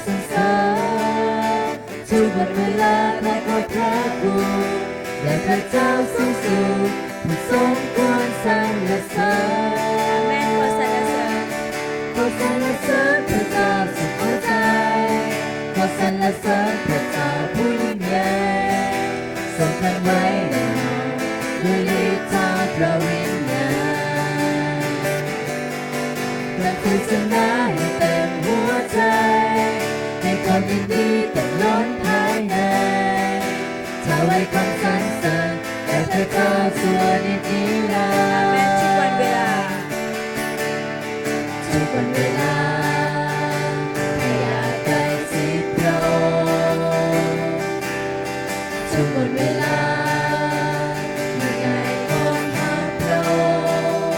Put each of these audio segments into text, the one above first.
สรรเสริญทุกวันเวลาและขอบพระคุณและพระเจ้าสูงสุดผู้ทรงควรสรรเสริญแม่ขอสรรเสริญขอสรรเสริญพระเจ้าสุดหัวใจขอสรรเสริญพระเจ้าผู้ยิ่งใหญ่ทรงตั้งไว้ในเราด้วยฤทธิ์ทางพระวิญญาณและผู้ชนะให้เต็มหัวใจให้ความยินดีเต็มล้นภายในถวายคำสรรเสริญแด่พระเจ้าชั่วนิจนิรันดร์แม่ทุกวันเวลาทุกวันเวลาให้อยากใกล้ชิดพระองค์ทุกวันเวลายิ่งใหญ่ของพระองค์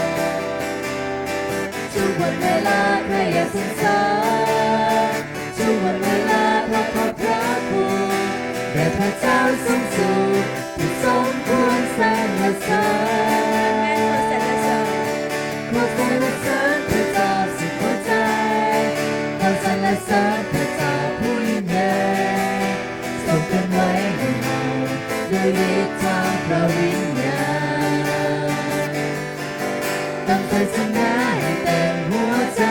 ทุกวันเวลาใครอยากสรรเสริญทุกวันเวลาเพราะขอบพระคุณแด่พระเจ้าสูงสุดที่ทรงควรสรรเสริญแม่ขอสรรเสริญขอสรรเสริญพระเจ้าสุดหัวใจขอสรรเสริญพระเจ้าผู้ยิ่งใหญ่ทรงเป็นไว้ในเราด้วยฤทธิ์ทางพระวิญญาณตั้งใจชนะให้เต็มหัวใจ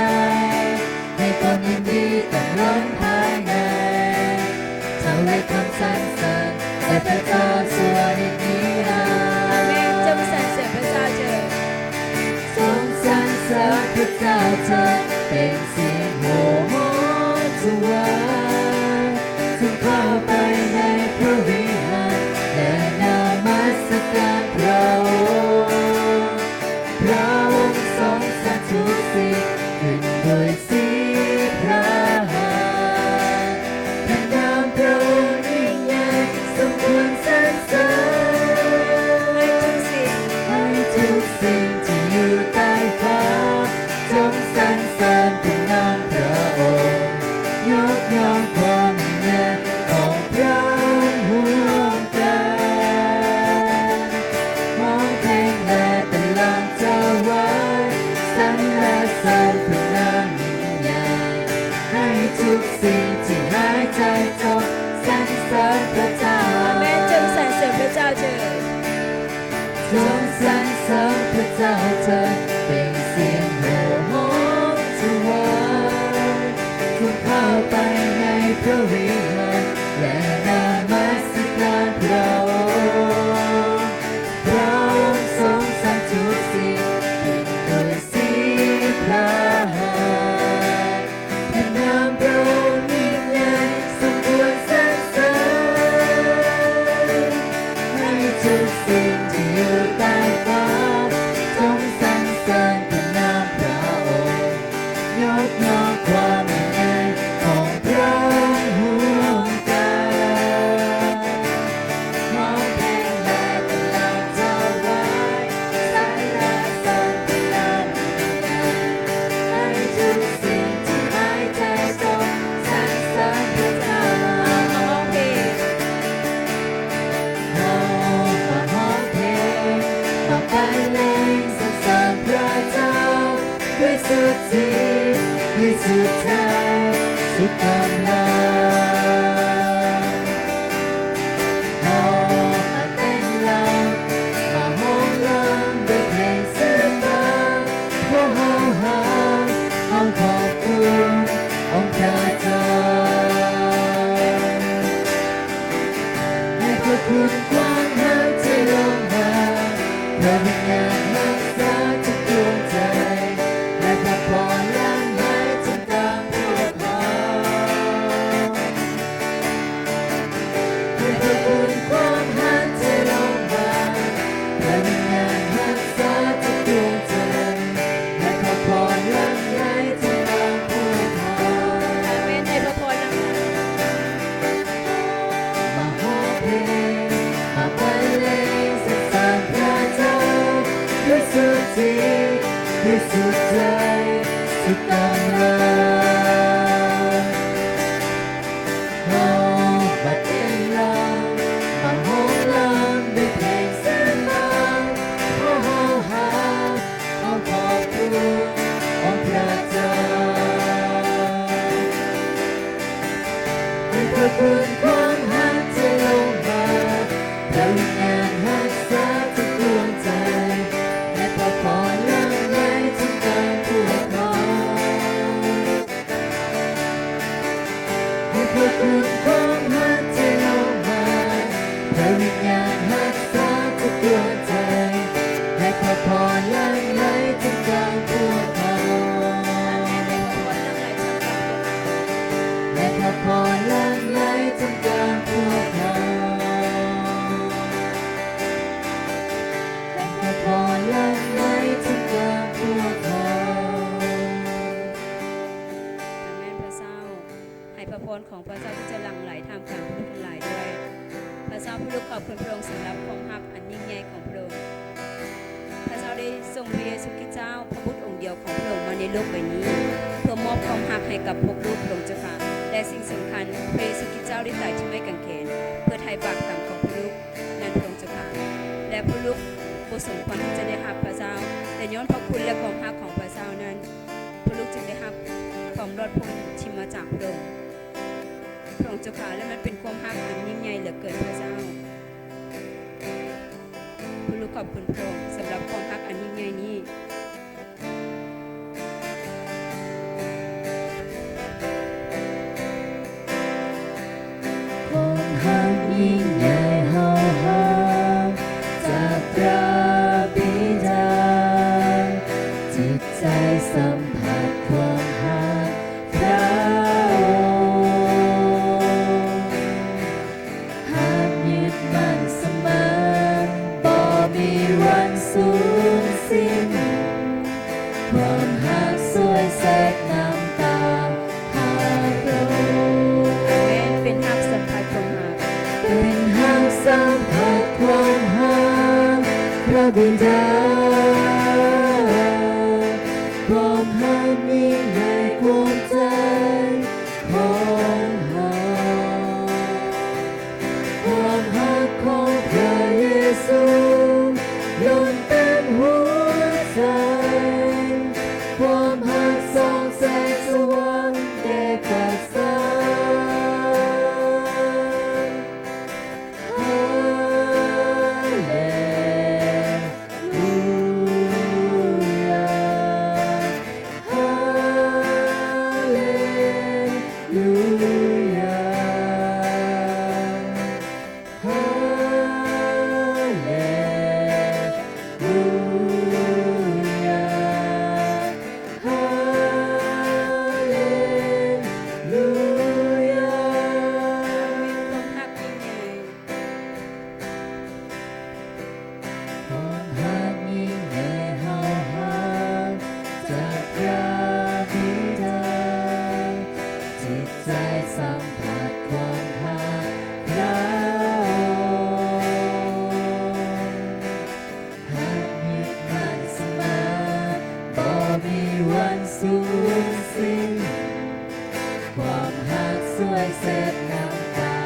ให้ความยินดีเต็มล้นภายในถวายคำสรรเสริญแด่พระเจ้าชั่วนิจนิรันดร์ แม่จงสรรเสริญพระเจ้าเถิดทรงสรรเสริญพระเจ้าเถิดเป็นเสียงโห่ร้องถวายจงเข้าไปในพระวิหารและนมัสการพระองค์พระองค์ทรงสร้างทุกสิ่งขึ้นโดยสีพระหัตถ์พระนามพระองค์ยิ่งใหญ่สมควรสรรเสริญให้ทุกสิ่งให้ทุกสิ่งที่อยู่ใต้ฟ้าจงสรรเสริญพระนามพระองค์ยกย่องความยิ่งใหญ่ของพระองค์ห่วงกันมองเพลงและตะลังเจ้าไว้สรรเสริญพระนามยิ่งใหญ่ให้ทุกสิ่งที่หายใจจงสรรเสริญพระเจ้าแม่จงสรรเสริญพระเจ้าเถิดจงสรรเสริญพระเจ้าเถิดเป็นเสียงโห่ร้องถวายจงเข้าไปในพระวิหารและนมัสการพระองค์พระองค์ทรงสร้างทุกสิ่งขึ้นโดยสีพระหัตถ์พระนามพระองค์ยิ่งใหญ่สมควรสรรเสริญให้ทุกสิ่งที่อยู่ใต้ฟ้าจงสรรเสริญพระนามพระองค์ยกย่องความยิ่งใหญ่ของพระองค์ห่วงกันมองเพลงและตะลังเจ้าไว้สรรเสริญพระนามยิ่งใหญ่ให้ทุกสิ่งที่หายใจจงสรรเสริญพระเจ้าร้องเพลงมาร้องเพลงมาบรรเลงสรรเสริญพระเจ้าด้วยสุดที่ด้วยสุดใจสุดกำลังมาเต้นรำมาโห่ร้องด้วยเพลงสรรเสริญโอ้โหขอบคุณองค์พระเจ้าให้พระคุณกว้างหาที่ลงมาพระวิญญาณรักษาทุกดวงใจและพระพรล้างให้ทุกตามพวกเราให้พระคุณกว้างหาที่ลงมาพระวิญญาณรักษาทุกดวงใจและพระพรล้างให้ทุกตาม ให้พระพรของพระเจ้าที่จะหลั่งไหลท่ามกลางผู้ทั้งหลายด้วยพระเจ้าผู้ลูกขอบคุณพระองค์สำหรับความรักอันยิ่งใหญ่ของพระองค์พระเจ้าได้ส่งพระเยซูคริสต์เจ้าพระบุตรองค์เดียวของพระองค์มาในโลกใบนี้เพื่อมอบความรักให้กับพวกลูกพระองค์เจ้าค่ะและสิ่งสำคัญพระเยซูคริสต์เจ้าได้ตายที่ไม้กางเขนเพื่อไถ่บาปกรรมของพระลูกนั่นพระองค์เจ้าค่ะและพระลูกผู้สมควรที่จะได้รับพระเจ้าแต่ย้อนพระคุณและความรักของพระเจ้านั้นพระลูกจึงได้รับความรอดพ้นที่มาจากพระองค์พระองค์เจ้าค่ะและมันเป็นความรักอันยิ่งใหญ่เหลือเกินพระเจ้าพระลูกขอบคุณพระองค์สำหรับความรักอันยิ่งใหญ่นี้ความรักยิ่งใหญ่เฮาหาจากพระบิดาจิตใจสัมผัสความรักพระองค์หากยึดมั่นเสมอบ่มีวันสูญสิ้นความรักสวยแสกน้ำตาหาเราเป็นรักสัมผัสความรักเป็นรักสัมผัสความรักพระบิดาความรักยิ่งใหญ่กว่าใจของเราความรักของพระเยซูล้นเต็มหัวใจความรักส่องแสงสว่างแก่ประสาฮาเลลูยาฮาเลลูยาฮาเลลูยาฮาเลลูยา ความรักยิ่งใหญ่ ความรักยิ่งใหญ่เฮาหาจากพระบิดาจิตใจสัมผัสความรักพระองค์หากยึดมั่นเสมอบ่มีวันสูญสิ้นความรักสวยแสนน้ำตา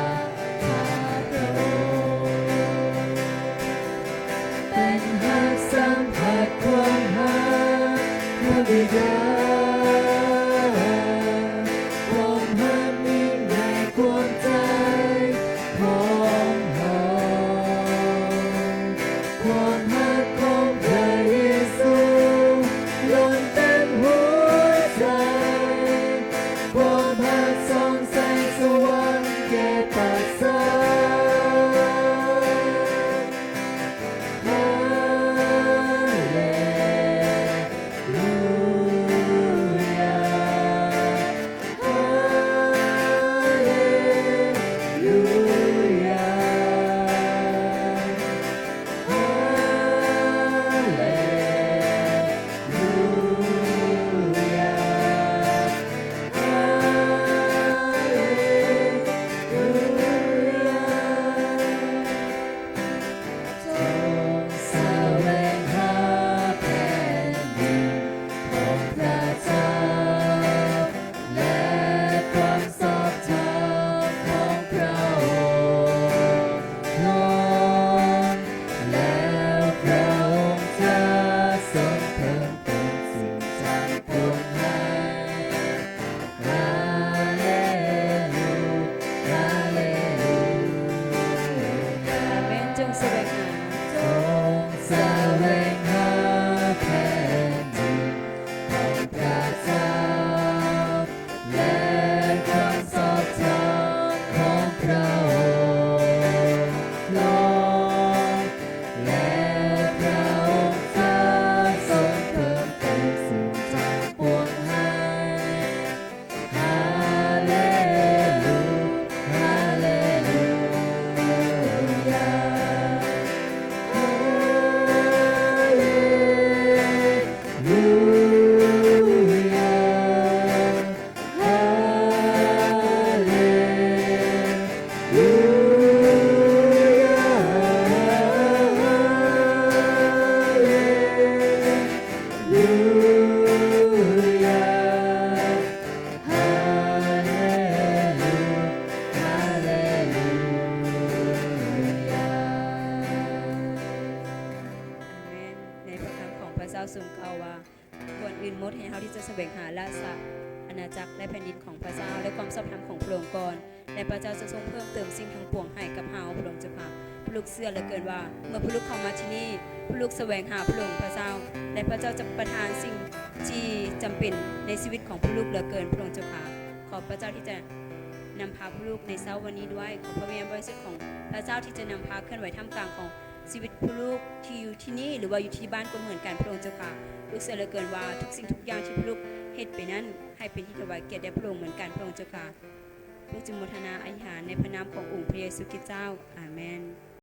หาเราเป็นรักสัมผัสความรักพระบิดาความรักยิ่งใหญ่กว่าใจของเราความรักของพระเยซูล้นเต็มหัวใจความรักส่องแสงสว่างแก่ประสาฮาเลลู วงหาราชอาณาจักรและแผ่นดินของพระเจ้าและความชอบธรรมของพระองค์ก่อนและพระเจ้าจะทรงเพิ่มเติมสิ่งทั้งปวงให้กับเฮาพระองค์เจ้าค่ะพระลูกเชื่อเหลือเกินว่าเมื่อพระลูกเข้ามาที่นี่พระลูกแสวงหาพระองค์พระเจ้าและพระเจ้าจะประทานสิ่งที่จำเป็นในชีวิตของพระลูกเหลือเกินพระองค์เจ้าค่ะขอพระเจ้าที่จะนำพาพระลูกในเช้าวันนี้ด้วยขอพระวิญญาณบริสุทธิ์ของพระเจ้าที่จะนำพาเคลื่อนไหวท่ามกลางของชีวิตพระลูกที่อยู่ที่นี่หรือว่าอยู่ที่บ้านก็เหมือนกันพระองค์เจ้าค่ะลูกเชื่อเหลือเกินว่าทุกสิ่งทุกอย่างที่พระลูกเฮ็ดไปนั้นให้เป็นที่ถวายเกียรติแด่พระองค์เหมือนกันพระองค์เจ้าค่ะลูกจึงโมทนาอธิษฐานในพระนามขององค์พระเยซูคริสต์เจ้าอาเมน